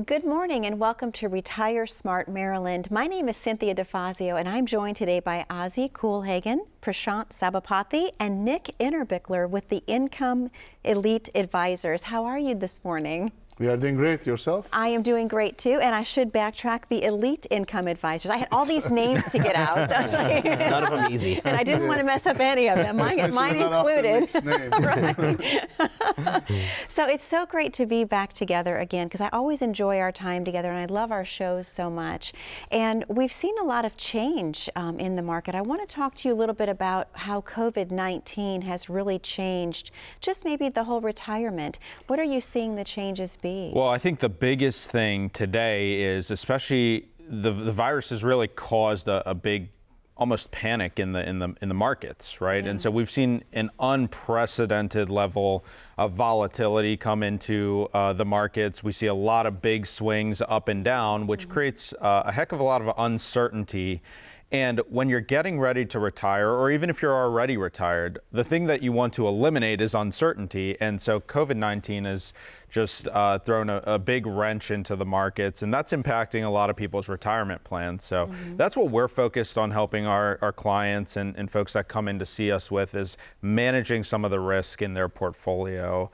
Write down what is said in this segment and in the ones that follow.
Good morning and welcome to Retire Smart Maryland. My name is Cynthia Defazio and I'm joined today by Ozzie, Culhagil, Prashant Sabapathi, and Nick Innerbichler with the Income Elite Advisors. How are you this morning? We are doing great. Yourself? I am doing great too, and I should backtrack, the Elite Income Advisors. I had all these names to get out. So I was like, none of them easy. And I didn't want to mess up any of them, mine included. Right. So it's so great to be back together again, because I always enjoy our time together and I love our shows so much. And we've seen a lot of change in the market. I want to talk to you a little bit about how COVID-19 has really changed just maybe the whole retirement. What are you seeing the changes be? Well, I think the biggest thing today is, especially the virus has really caused a big almost panic in the markets, right? Yeah. And so we've seen an unprecedented level of volatility come into the markets. We see a lot of big swings up and down, which creates a heck of a lot of uncertainty. And when you're getting ready to retire, or even if you're already retired, the thing that you want to eliminate is uncertainty. And so COVID-19 has just thrown a big wrench into the markets, and that's impacting a lot of people's retirement plans. So that's what we're focused on helping our clients and folks that come in to see us with, is managing some of the risk in their portfolio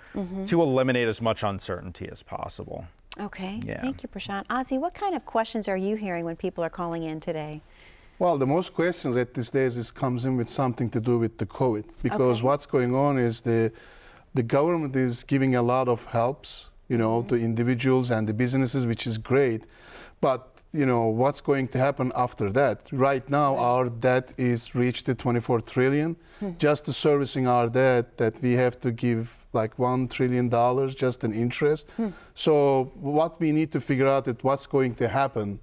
to eliminate as much uncertainty as possible. Okay, Thank you, Prashant. Ozzie, what kind of questions are you hearing when people are calling in today? Well, the most questions at these days comes in with something to do with the COVID, because what's going on is the government is giving a lot of helps, to individuals and the businesses, which is great. But, what's going to happen after that? Right now, our debt is reached to 24 trillion. Just to servicing our debt, that we have to give like $1 trillion just in interest. So what we need to figure out is what's going to happen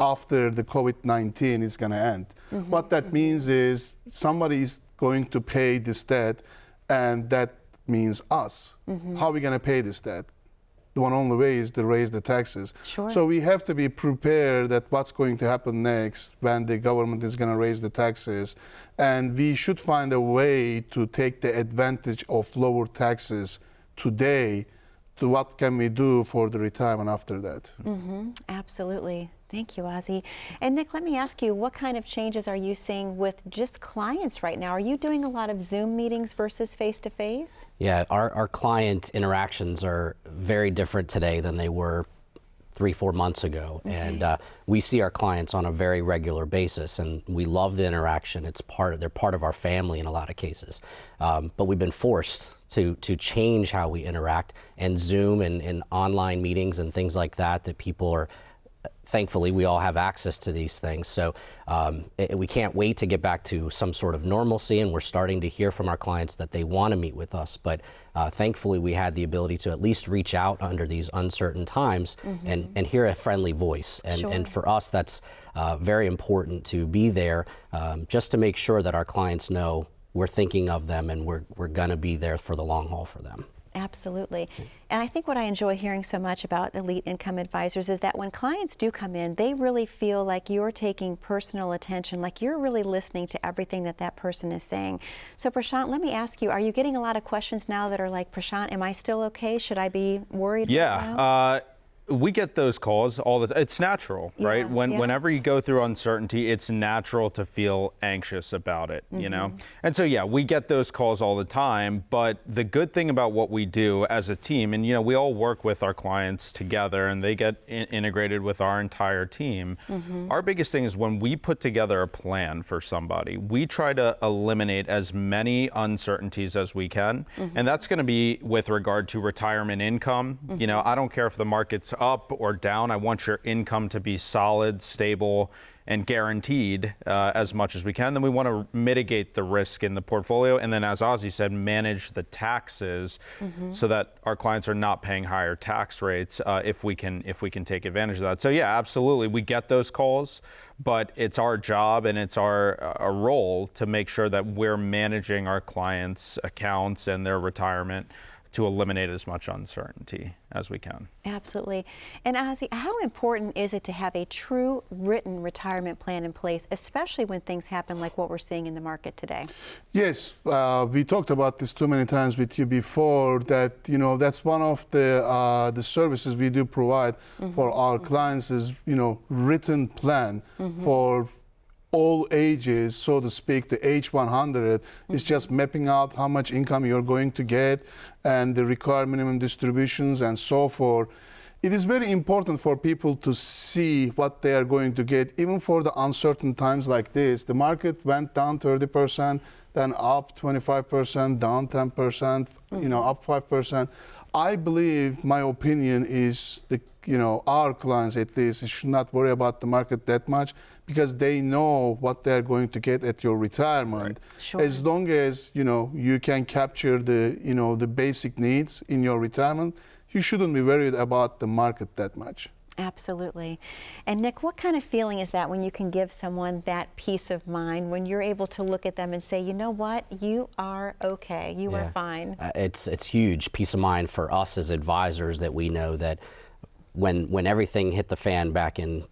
after the COVID-19 is going to end. What that means is somebody is going to pay this debt, and that means us. How are we going to pay this debt? The one only way is to raise the taxes. So we have to be prepared that what's going to happen next when the government is going to raise the taxes. And we should find a way to take the advantage of lower taxes today to what can we do for the retirement after that. Absolutely. Thank you, Ozzie. And Nick, let me ask you, what kind of changes are you seeing with just clients right now? Are you doing a lot of Zoom meetings versus face-to-face? Yeah, our client interactions are very different today than they were 3-4 months ago. And we see our clients on a very regular basis, and we love the interaction. They're part of our family in a lot of cases. But we've been forced to change how we interact, and Zoom and online meetings and things like that people are, thankfully, we all have access to these things. So we can't wait to get back to some sort of normalcy, and we're starting to hear from our clients that they want to meet with us. But thankfully, we had the ability to at least reach out under these uncertain times and hear a friendly voice. And for us, that's very important to be there just to make sure that our clients know we're thinking of them and we're going to be there for the long haul for them. Absolutely. And I think what I enjoy hearing so much about Elite Income Advisors is that when clients do come in, they really feel like you're taking personal attention, like you're really listening to everything that person is saying. So Prashant, let me ask you, are you getting a lot of questions now that are like, Prashant, am I still okay? Should I be worried? Yeah. We get those calls all the time. It's natural, right? Whenever you go through uncertainty, it's natural to feel anxious about it, And so, yeah, we get those calls all the time. But the good thing about what we do as a team, and, we all work with our clients together and they get integrated with our entire team. Our biggest thing is when we put together a plan for somebody, we try to eliminate as many uncertainties as we can. And that's going to be with regard to retirement income. I don't care if the market's up or down. I want your income to be solid, stable, and guaranteed as much as we can. Then we want to mitigate the risk in the portfolio. And then, as Ozzie said, manage the taxes so that our clients are not paying higher tax rates if we can take advantage of that. So yeah, absolutely. We get those calls, but it's our job and it's our role to make sure that we're managing our clients' accounts and their retirement to eliminate as much uncertainty as we can. Absolutely. And Ozzie, how important is it to have a true written retirement plan in place, especially when things happen like what we're seeing in the market today? Yes, we talked about this too many times with you before, that that's one of the services we do provide for our clients is written plan for all ages, so to speak. The age 100 is just mapping out how much income you're going to get and the required minimum distributions and so forth. It is very important for people to see what they are going to get, even for the uncertain times like this. The market went down 30%, then up 25%, down 10%, up 5%. I believe, my opinion is, our clients at least should not worry about the market that much, because they know what they're going to get at your retirement. Right. Sure. As long as you can capture the basic needs in your retirement, you shouldn't be worried about the market that much. Absolutely. And Nick, what kind of feeling is that when you can give someone that peace of mind, when you're able to look at them and say, you know what, you are okay, you are fine? It's huge peace of mind for us as advisors, that we know that when everything hit the fan back in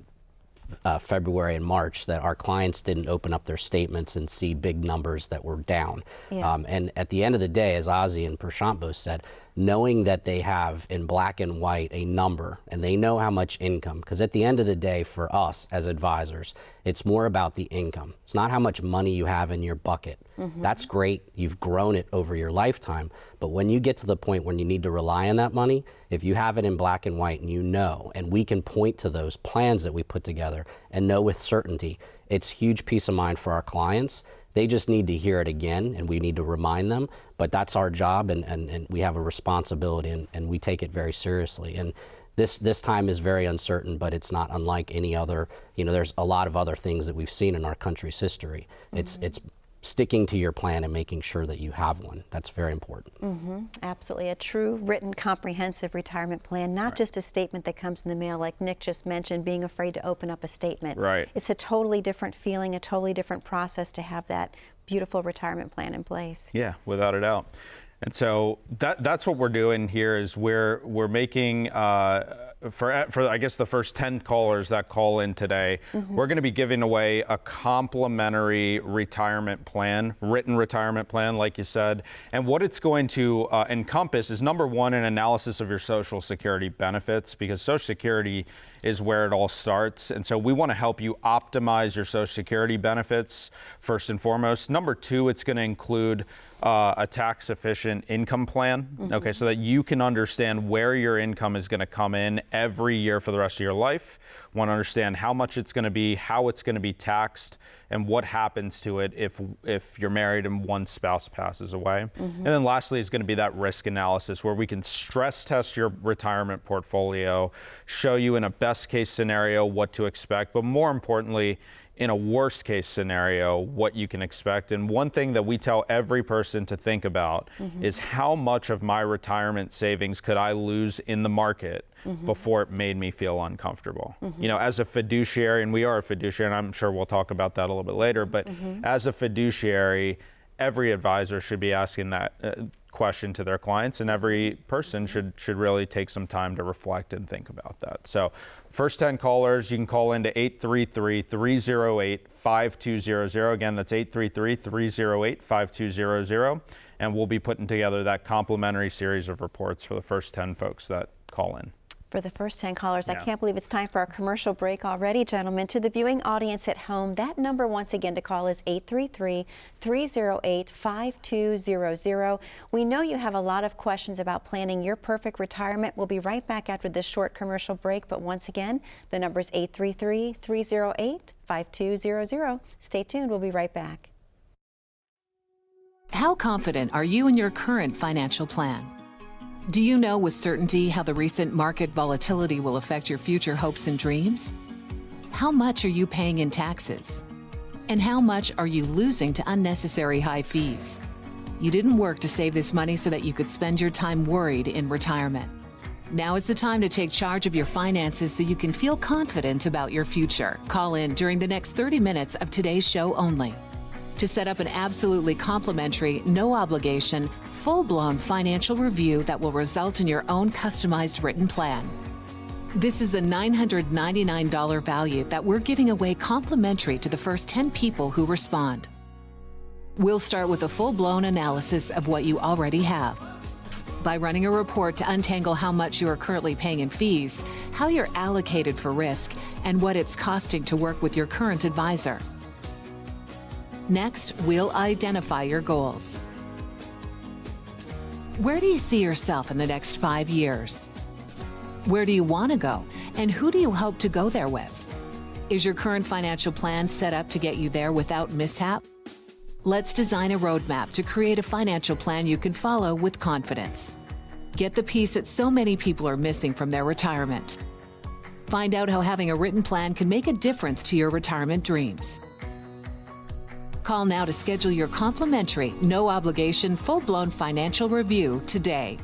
February and March, that our clients didn't open up their statements and see big numbers that were down. Yeah. And at the end of the day, as Ozzie and Prashant both said, knowing that they have in black and white a number and they know how much income, because at the end of the day for us as advisors, it's more about the income. It's not how much money you have in your bucket. That's great. You've grown it over your lifetime. But when you get to the point when you need to rely on that money, if you have it in black and white and we can point to those plans that we put together and know with certainty, it's huge peace of mind for our clients. They just need to hear it again, and we need to remind them. But that's our job, and we have a responsibility, and we take it very seriously. And this time is very uncertain, but it's not unlike any other. There's a lot of other things that we've seen in our country's history. It's sticking to your plan and making sure that you have one. That's very important. Absolutely. A true written comprehensive retirement plan, not just a statement that comes in the mail like Nick just mentioned, being afraid to open up a statement. Right. It's a totally different feeling, a totally different process to have that beautiful retirement plan in place. Yeah, without a doubt. And so that's what we're doing here, is we're making for I guess the first 10 callers that call in today, we're going to be giving away a complimentary retirement plan, written retirement plan, like you said. And what it's going to encompass is, number one, an analysis of your Social Security benefits, because Social Security is where it all starts. And so we want to help you optimize your Social Security benefits first and foremost. Number two, it's going to include a tax-efficient income plan, okay, so that you can understand where your income is going to come in every year for the rest of your life. Want to understand how much it's going to be, how it's going to be taxed, and what happens to it if you're married and one spouse passes away. And then lastly is going to be that risk analysis, where we can stress test your retirement portfolio, show you in a best case scenario what to expect, but more importantly, in a worst case scenario, what you can expect. And one thing that we tell every person to think about is, how much of my retirement savings could I lose in the market before it made me feel uncomfortable? As a fiduciary, and we are a fiduciary, and I'm sure we'll talk about that a little bit later, but as a fiduciary, every advisor should be asking that question to their clients, and every person should really take some time to reflect and think about that. So first 10 callers, you can call into 833-308-5200. Again, that's 833-308-5200. And we'll be putting together that complimentary series of reports for the first 10 folks that call in. For the first 10 callers. I can't believe it's time for our commercial break already, gentlemen. To the viewing audience at home, that number once again to call is 833-308-5200. We know you have a lot of questions about planning your perfect retirement. We'll be right back after this short commercial break, but once again, the number is 833-308-5200. Stay tuned. We'll be right back. How confident are you in your current financial plan? Do you know with certainty how the recent market volatility will affect your future hopes and dreams? How much are you paying in taxes? And how much are you losing to unnecessary high fees? You didn't work to save this money so that you could spend your time worried in retirement. Now is the time to take charge of your finances so you can feel confident about your future. Call in during the next 30 minutes of today's show only to set up an absolutely complimentary, no obligation, full-blown financial review that will result in your own customized written plan. This is a $999 value that we're giving away complimentary to the first 10 people who respond. We'll start with a full-blown analysis of what you already have, by running a report to untangle how much you are currently paying in fees, how you're allocated for risk, and what it's costing to work with your current advisor. Next, we'll identify your goals. Where do you see yourself in the next 5 years? Where do you want to go, and who do you hope to go there with? Is your current financial plan set up to get you there without mishap? Let's design a roadmap to create a financial plan you can follow with confidence. Get the piece that so many people are missing from their retirement. Find out how having a written plan can make a difference to your retirement dreams. Call now to schedule your complimentary, no-obligation, full-blown financial review today.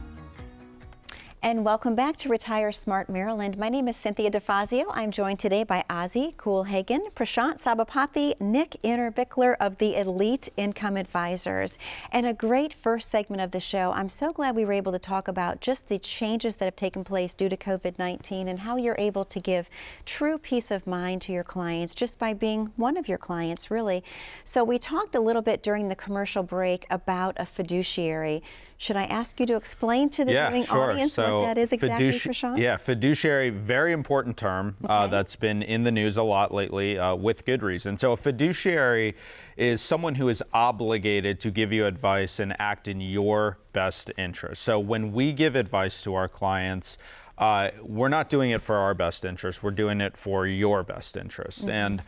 And welcome back to Retire Smart Maryland. My name is Cynthia Defazio. I'm joined today by Ozzie, Culhagil, Prashant Sabapathi, Nick Innerbichler of the Elite Income Advisors. And a great first segment of the show. I'm so glad we were able to talk about just the changes that have taken place due to COVID-19 and how you're able to give true peace of mind to your clients just by being one of your clients, really. So we talked a little bit during the commercial break about a fiduciary. Should I ask you to explain to the viewing audience what that is exactly, Prashant? Yeah, fiduciary, very important term that's been in the news a lot lately with good reason. So a fiduciary is someone who is obligated to give you advice and act in your best interest. So when we give advice to our clients, we're not doing it for our best interest, we're doing it for your best interest. And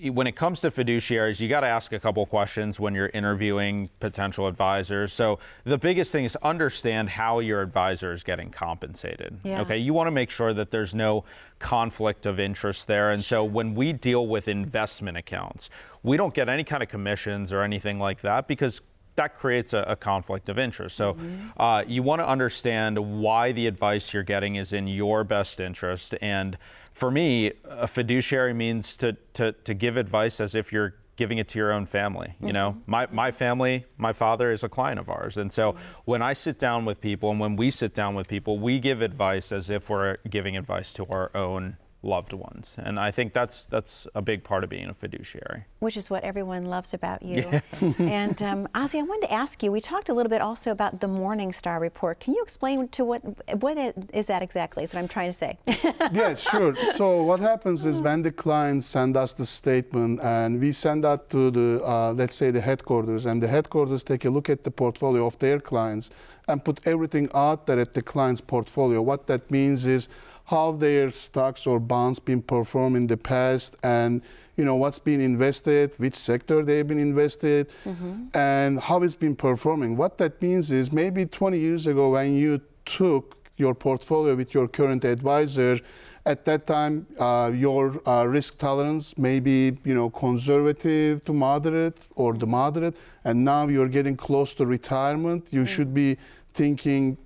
when it comes to fiduciaries, you got to ask a couple questions when you're interviewing potential advisors. So the biggest thing is understand how your advisor is getting compensated. Okay, you want to make sure that there's no conflict of interest there. And so when we deal with investment accounts, we don't get any kind of commissions or anything like that because that creates a conflict of interest. So you want to understand why the advice you're getting is in your best interest. And for me, a fiduciary means to give advice as if you're giving it to your own family. You know, my family, my father is a client of ours. And so when I sit down with people and when we sit down with people, we give advice as if we're giving advice to our own loved ones. And I think that's a big part of being a fiduciary. Which is what everyone loves about you. And Ozzie, I wanted to ask you, we talked a little bit also about the Morningstar report. Can you explain to what is that exactly, is what I'm trying to say? Yeah, sure. So what happens is when the clients send us the statement and we send that to the, let's say the headquarters, and the headquarters take a look at the portfolio of their clients and put everything out there at the client's portfolio. What that means is how their stocks or bonds been performed in the past, and you know what's been invested, which sector they've been invested, and how it's been performing. What that means is maybe 20 years ago when you took your portfolio with your current advisor, at that time your risk tolerance may be conservative to moderate or the moderate, and now you're getting close to retirement. You should be thinking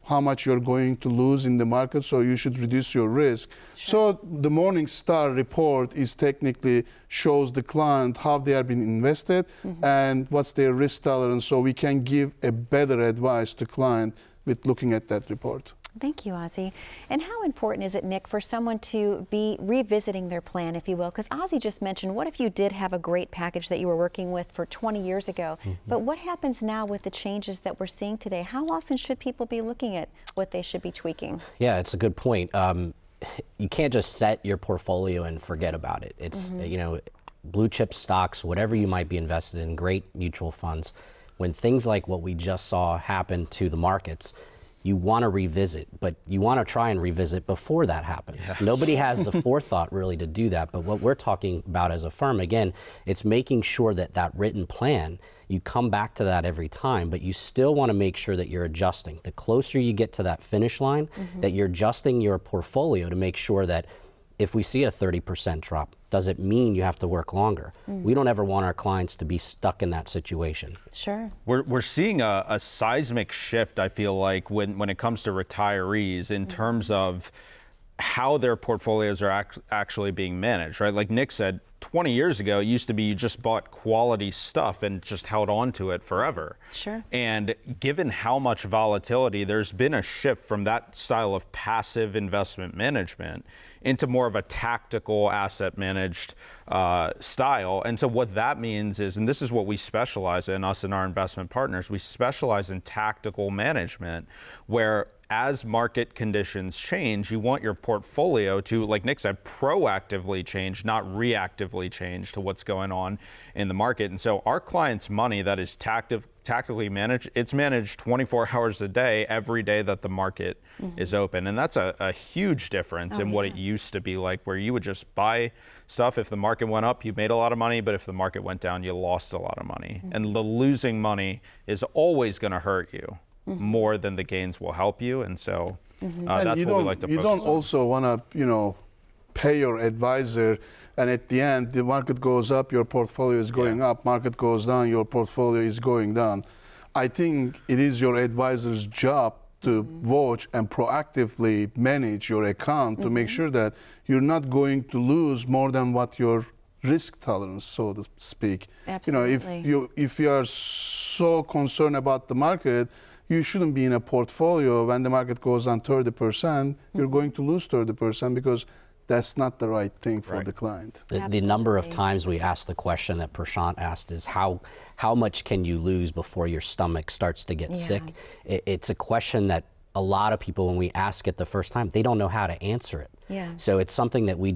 how much you're going to lose in the market, so you should reduce your risk. So the Morningstar report is technically shows the client how they are being invested and what's their risk tolerance, so we can give a better advice to client with looking at that report. Thank you, Ozzie. And how important is it, Nick, for someone to be revisiting their plan, if you will? Because Ozzie just mentioned, what if you did have a great package that you were working with for 20 years ago? But what happens now with the changes that we're seeing today? How often should people be looking at what they should be tweaking? Yeah, it's a good point. You can't just set your portfolio and forget about it. It's, blue chip stocks, whatever you might be invested in, great mutual funds. When things like what we just saw happen to the markets, you want to revisit, but you want to try and revisit before that happens. Nobody has the forethought really to do that, but what we're talking about as a firm, again, it's making sure that that written plan, you come back to that every time, but you still want to make sure that you're adjusting. The closer you get to that finish line, that you're adjusting your portfolio to make sure that if we see a 30% drop, does it mean you have to work longer? We don't ever want our clients to be stuck in that situation. Sure. We're seeing a seismic shift, I feel like, when it comes to retirees in terms of how their portfolios are actually being managed, right? Like Nick said, 20 years ago, it used to be you just bought quality stuff and just held on to it forever. Sure. And given how much volatility, there's been a shift from that style of passive investment management into more of a tactical asset managed style. And so what that means is, and this is what we specialize in, us and our investment partners, we specialize in tactical management, where as market conditions change, you want your portfolio to, like Nick said, proactively change, not reactively change to what's going on in the market. And so our clients' money that is tactically managed, it's managed 24 hours a day, every day that the market is open. And that's a huge difference in what it used to be like, where you would just buy stuff. If the market went up, you made a lot of money, but if the market went down, you lost a lot of money. And the losing money is always going to hurt you more than the gains will help you. And so that's what we like to focus on. You don't also want to, pay your advisor, and at the end, the market goes up, your portfolio is going up, market goes down, your portfolio is going down. I think it is your advisor's job to watch and proactively manage your account to make sure that you're not going to lose more than what your risk tolerance, so to speak. Absolutely. If you are so concerned about the market, you shouldn't be in a portfolio when the market goes down 30%, you're going to lose 30% because that's not the right thing for the client. The number of times we ask the question that Prashant asked is how much can you lose before your stomach starts to get sick? It's a question that a lot of people, when we ask it the first time, they don't know how to answer it. So it's something that we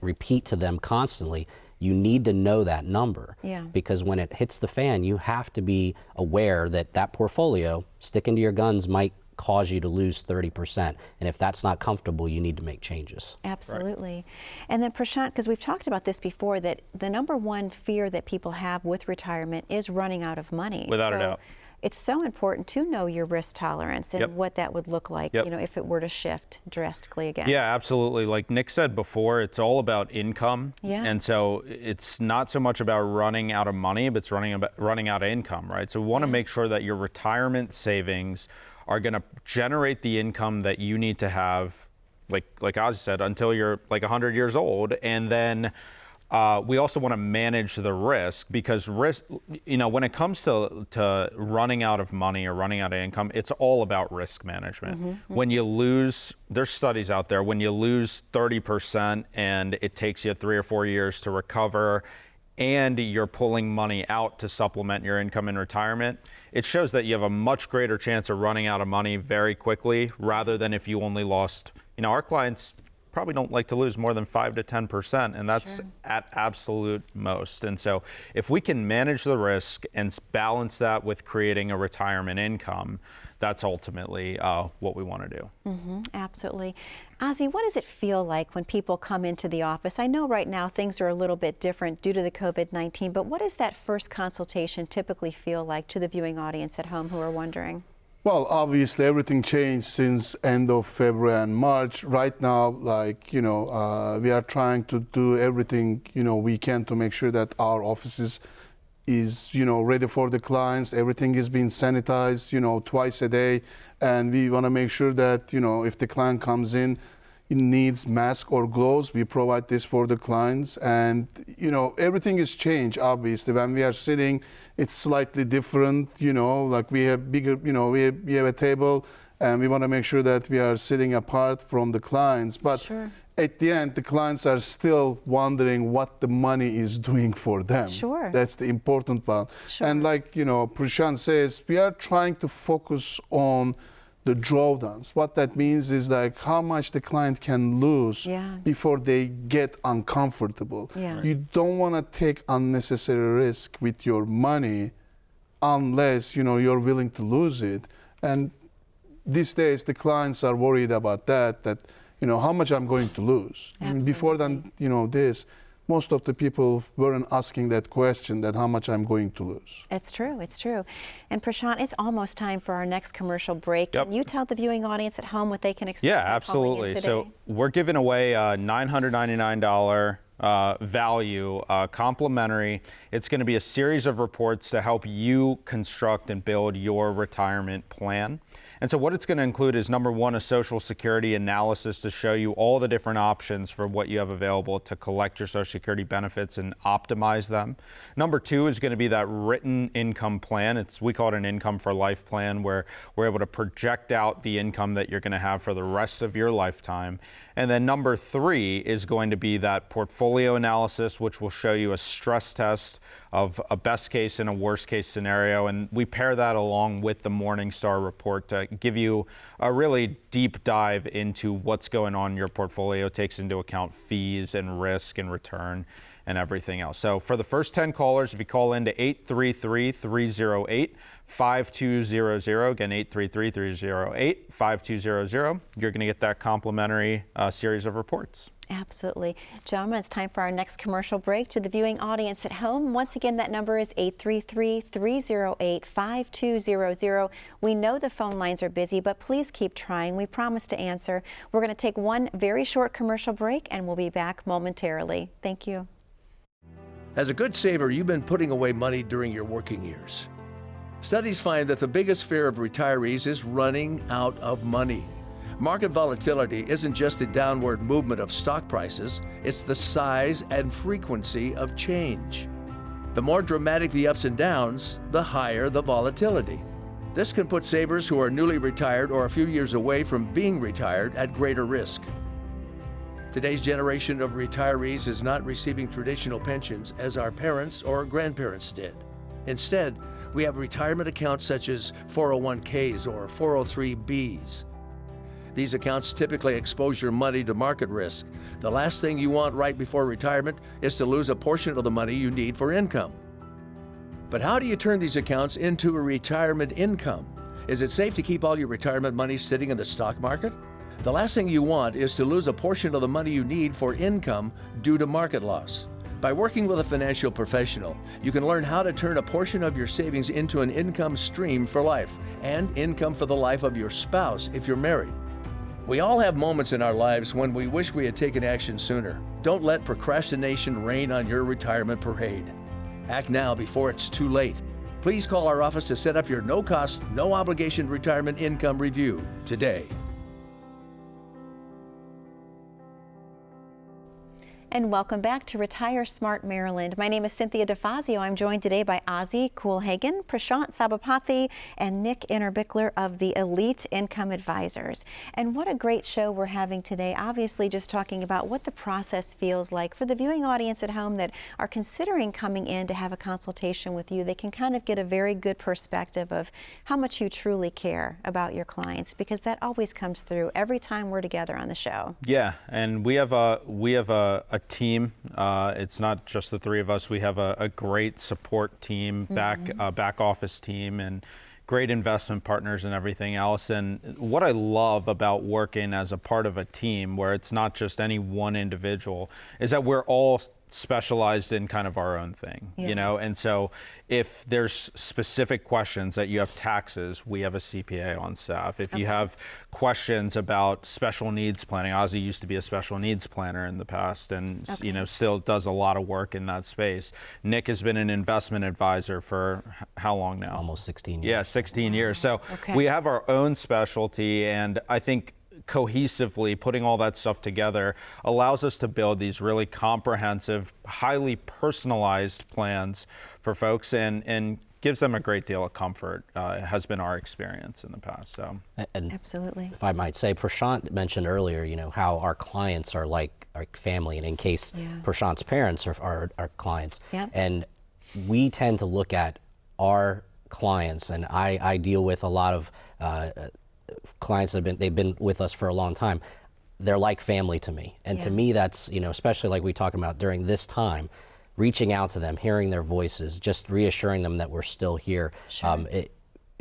repeat to them constantly. You need to know that number, because when it hits the fan, you have to be aware that that portfolio, sticking to your guns, might cause you to lose 30%. And if that's not comfortable, you need to make changes. Absolutely. And then Prashant, because we've talked about this before, that the number one fear that people have with retirement is running out of money. Without a doubt. It's so important to know your risk tolerance and what that would look like, if it were to shift drastically again. Yeah, absolutely. Like Nick said before, it's all about income. And so it's not so much about running out of money, but it's running out of income, right? So we want to make sure that your retirement savings are going to generate the income that you need to have, like Ozzie said, until you're like 100 years old. And then we also want to manage the risk, because risk, when it comes to running out of money or running out of income, it's all about risk management. When you lose, there's studies out there, when you lose 30% and it takes you 3 or 4 years to recover, and you're pulling money out to supplement your income in retirement, it shows that you have a much greater chance of running out of money very quickly, rather than if you only lost, our clients probably don't like to lose more than 5 to 10%, and that's at absolute most. And so if we can manage the risk and balance that with creating a retirement income, that's ultimately what we want to do. Absolutely. Ozzie, what does it feel like when people come into the office? I know right now things are a little bit different due to the COVID-19, but what does that first consultation typically feel like to the viewing audience at home who are wondering? Well, obviously everything changed since end of February and March. Right now, we are trying to do everything, we can to make sure that our offices is, ready for the clients. Everything is being sanitized, twice a day. And we want to make sure that, if the client comes in, it needs mask or gloves, we provide this for the clients. And, everything is changed, obviously. When we are sitting, it's slightly different, like we have bigger, we have a table, and we want to make sure that we are sitting apart from the clients. But at the end, the clients are still wondering what the money is doing for them. That's the important part. And like, Prashant says, we are trying to focus on the drawdowns. What that means is like how much the client can lose before they get uncomfortable. You don't want to take unnecessary risk with your money unless, you're willing to lose it. And these days, the clients are worried about that, how much I'm going to lose. Before then, this, most of the people weren't asking that question, that how much I'm going to lose. It's true. And Prashant, it's almost time for our next commercial break. Can you tell the viewing audience at home what they can expect? Yeah, absolutely. So we're giving away a $999 value, complimentary. It's going to be a series of reports to help you construct and build your retirement plan. And so what it's going to include is, number one, a Social Security analysis to show you all the different options for what you have available to collect your Social Security benefits and optimize them. Number two is going to be that written income plan. We call it an income for life plan, where we're able to project out the income that you're going to have for the rest of your lifetime. And then number three is going to be that portfolio analysis, which will show you a stress test of a best case and a worst case scenario. And we pair that along with the Morningstar report to give you a really deep dive into what's going on in your portfolio, takes into account fees and risk and return and everything else. So for the first 10 callers, if you call into 833-308-5200, again, 833-308-5200, you're going to get that complimentary series of reports. Absolutely. Gentlemen, it's time for our next commercial break. To the viewing audience at home, once again, that number is 833-308-5200. We know the phone lines are busy, but please keep trying. We promise to answer. We're going to take one very short commercial break, and we'll be back momentarily. Thank you. As a good saver, you've been putting away money during your working years. Studies find that the biggest fear of retirees is running out of money. Market volatility isn't just the downward movement of stock prices, it's the size and frequency of change. The more dramatic the ups and downs, the higher the volatility. This can put savers who are newly retired or a few years away from being retired at greater risk. Today's generation of retirees is not receiving traditional pensions as our parents or grandparents did. Instead, we have retirement accounts such as 401ks or 403bs. These accounts typically expose your money to market risk. The last thing you want right before retirement is to lose a portion of the money you need for income. But how do you turn these accounts into a retirement income? Is it safe to keep all your retirement money sitting in the stock market? The last thing you want is to lose a portion of the money you need for income due to market loss. By working with a financial professional, you can learn how to turn a portion of your savings into an income stream for life and income for the life of your spouse if you're married. We all have moments in our lives when we wish we had taken action sooner. Don't let procrastination reign on your retirement parade. Act now before it's too late. Please call our office to set up your no-cost, no-obligation retirement income review today. And welcome back to Retire Smart Maryland. My name is Cynthia Defazio. I'm joined today by Ozzie Culhagil, Prashant Sabapathi, and Nick Innerbichler of the Elite Income Advisors. And what a great show we're having today. Obviously, just talking about what the process feels like for the viewing audience at home that are considering coming in to have a consultation with you. They can kind of get a very good perspective of how much you truly care about your clients, because that always comes through every time we're together on the show. Yeah, and we have a team. It's not just the three of us. We have a great support team, back office team, and great investment partners and everything else. And what I love about working as a part of a team where it's not just any one individual is that we're all specialized in kind of our own thing, you know? And so if there's specific questions that you have taxes, we have a CPA on staff. If you have questions about special needs planning, Ozzie used to be a special needs planner in the past and you know, still does a lot of work in that space. Nick has been an investment advisor for how long now? Almost 16 years. Yeah, 16 years. So we have our own specialty, and I think cohesively putting all that stuff together allows us to build these really comprehensive, highly personalized plans for folks, and gives them a great deal of comfort. Has been our experience in the past. So, and absolutely. If I might say, Prashant mentioned earlier, you know, how our clients are like our family, and in case Prashant's parents are our clients, and we tend to look at our clients, and I deal with a lot of clients that they've been with us for a long time. They're like family to me, and to me that's, you know, especially like we talk about during this time, reaching out to them, hearing their voices, just reassuring them that we're still here.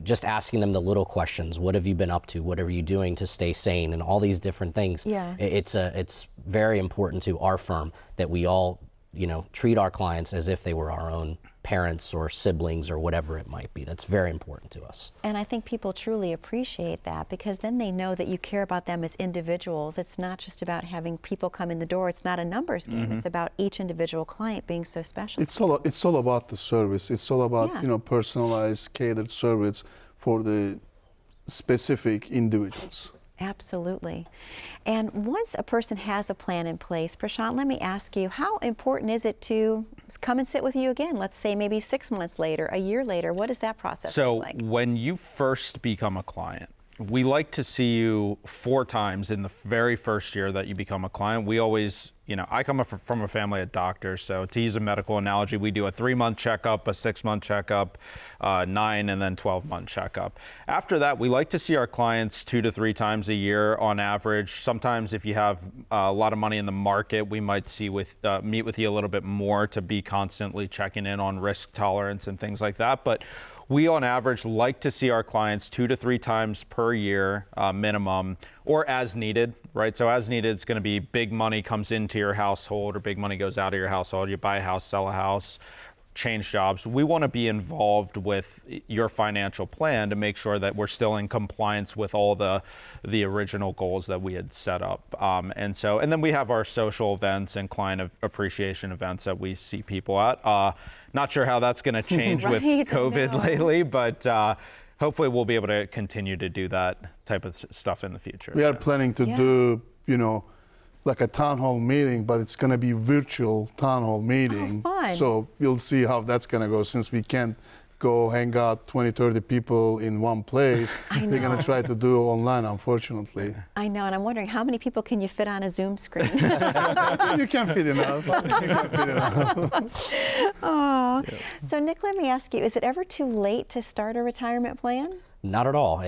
Just asking them the little questions. What have you been up to? What are you doing to stay sane? And all these different things. It's very important to our firm that we all, you know, treat our clients as if they were our own parents or siblings or whatever it might be. That's very important to us. And I think people truly appreciate that, because then they know that you care about them as individuals. It's not just about having people come in the door. It's not a numbers game. It's about each individual client being so special. It's all about the service. It's all about, Yeah. you know, personalized, catered service for the specific individuals. Absolutely. And once a person has a plan in place, Prashant, let me ask you, how important is it to come and sit with you again? Let's say maybe 6 months later, a year later. What does that process look like? So when you first become a client, we like to see you 4 times in the very first year that you become a client. We always, you know, I come from a family of doctors, so to use a medical analogy, we do a 3-month checkup, a 6-month checkup, 9 and then 12-month checkup. After that, we like to see our clients 2 to 3 times a year on average. Sometimes if you have a lot of money in the market, we might meet with you a little bit more to be constantly checking in on risk tolerance and things like that. But we, on average, like to see our clients 2 to 3 times per year minimum, or as needed, right? So as needed, it's going to be big money comes into your household or big money goes out of your household. You buy a house, sell a house, change jobs. We want to be involved with your financial plan to make sure that we're still in compliance with all the original goals that we had set up. And then we have our social events and client appreciation events that we see people at. Not sure how that's going to change with COVID lately, but hopefully we'll be able to continue to do that type of stuff in the future. We are planning to do, you know, like a town hall meeting, but it's going to be virtual town hall meeting. Oh, fun. So you'll see how that's going to go, since we can't go hang out 20, 30 people in one place. We're going to try to do online, unfortunately. I know, and I'm wondering how many people can you fit on a Zoom screen? You can fit enough. You can fit enough. Oh. So Nick, let me ask you, is it ever too late to start a retirement plan? Not at all.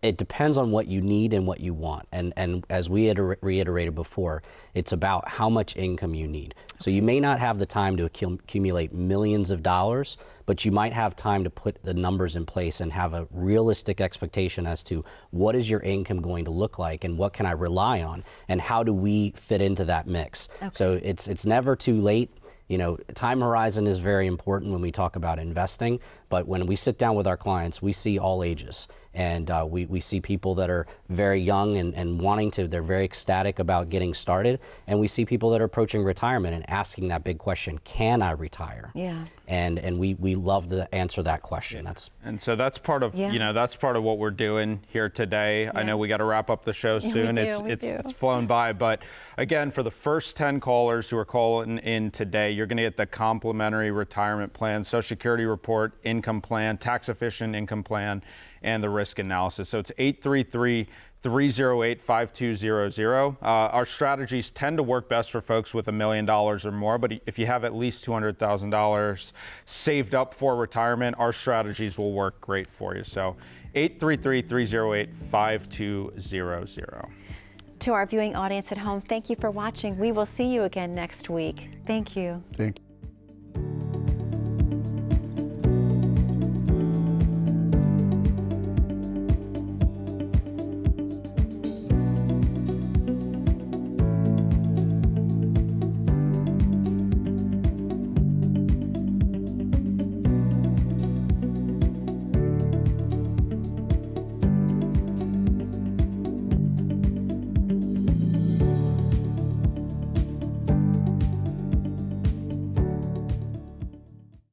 It depends on what you need and what you want. And as we had reiterated before, it's about how much income you need. So you may not have the time to accumulate millions of dollars, but you might have time to put the numbers in place and have a realistic expectation as to what is your income going to look like and what can I rely on and how do we fit into that mix. Okay. So it's never too late. You know, time horizon is very important when we talk about investing, but when we sit down with our clients, we see all ages. And we see people that are very young and wanting to, they're very ecstatic about getting started. And we see people that are approaching retirement and asking that big question, can I retire? Yeah. And we love to answer that question. And so that's part of, you know, that's part of what we're doing here today. Yeah. I know we got to wrap up the show soon. It's flown by, but again, for the first 10 callers who are calling in today, you're going to get the complimentary retirement plan, Social Security report, income plan, tax efficient income plan, and the risk analysis. So it's 833-308-5200. Our strategies tend to work best for folks with $1 million or more, but if you have at least $200,000 saved up for retirement, our strategies will work great for you. So 833-308-5200. To our viewing audience at home, thank you for watching. We will see you again next week. Thank you. Thank you.